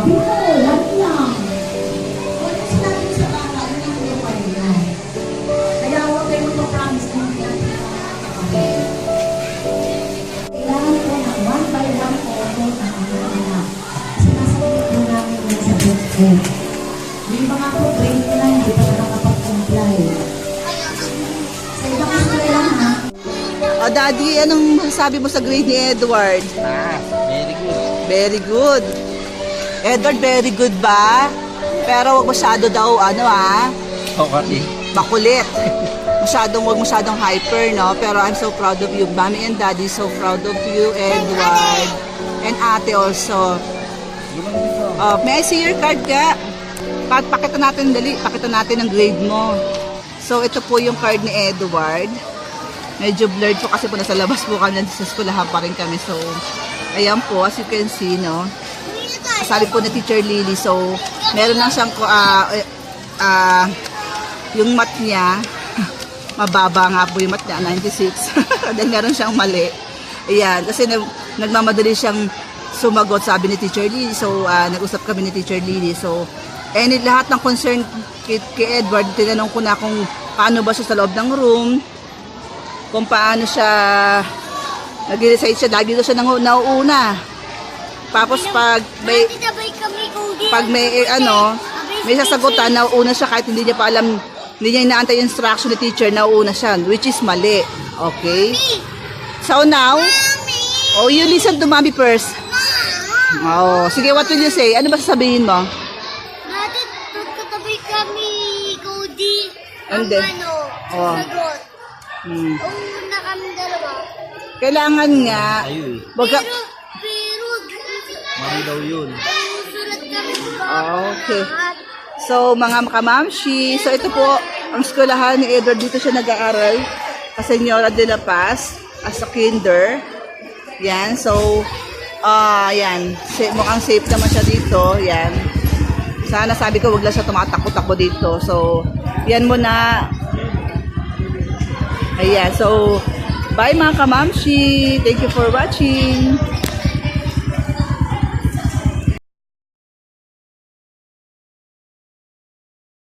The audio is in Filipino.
Lang lang. Kung ano sinabi sa bata, yun ang yung kanila. Kaya huwag kayo magpapromise na hindi natin makakapagay. Kailangan ko ng one by one photo ng mga anak. Sinasagot mo namin yung sagot ko. Yung mga po, grade ko na hindi pa nakakapag-comply. Sa ibang school lang ha. O, Daddy, anong sabi mo sa grade ni Edward? Very good. Very good. Edward, very good ba? Pero wag masyado daw, Okay. makulit. Wag masyadong hyper, no? Pero I'm so proud of you. Mommy and Daddy, so proud of you, Edward. And ate also. May I see your card ka? Pakita natin, dali. Pakita natin ang grade mo. So, ito po yung card ni Edward. Medyo blurred po kasi po nasa labas po kami. Sa skulahan pa rin kami. So, ayan po, as you can see, no? Sabi po ni Teacher Lily. So, meron lang siyang yung math niya. Mababa nga po yung math niya, 96. Then meron siyang mali. Ayan, kasi nagmamadali siyang sumagot, sabi ni Teacher Lily. So, nag-usap kami ni Teacher Lily. So, lahat ng concern kay Edward, tinanong ko na kung paano ba siya sa loob ng room, kung paano siya nag-recite siya, lagi daw siya nauuna. Tapos pag may may sasagutan, nauuna siya kahit hindi niya pa alam, hindi niya inaantay yung instruction ni teacher, nauuna siya, which is mali. Okay? So now, you listen to Mommy first. Oh, sige, what will you say? Ano ba sasabihin mo? Dati, katabi kami, Cody. And then, sagot. Hmm. Una kami dalawa. Kailangan nga, Ayun. wag ka, Pero, Mami daw yun. sulat kami okay. So, mga makamamshi, so ito po, ang skolahan ni Edward, dito siya nag-aaral sa Señora de la Paz as a kinder. Yan, so, yan, mukhang safe naman siya dito, yan. Sana sabi ko, wag lang siya tumatakbo-takbo dito. So, yan muna. Ayan, so, bye mga kamamshi. Thank you for watching.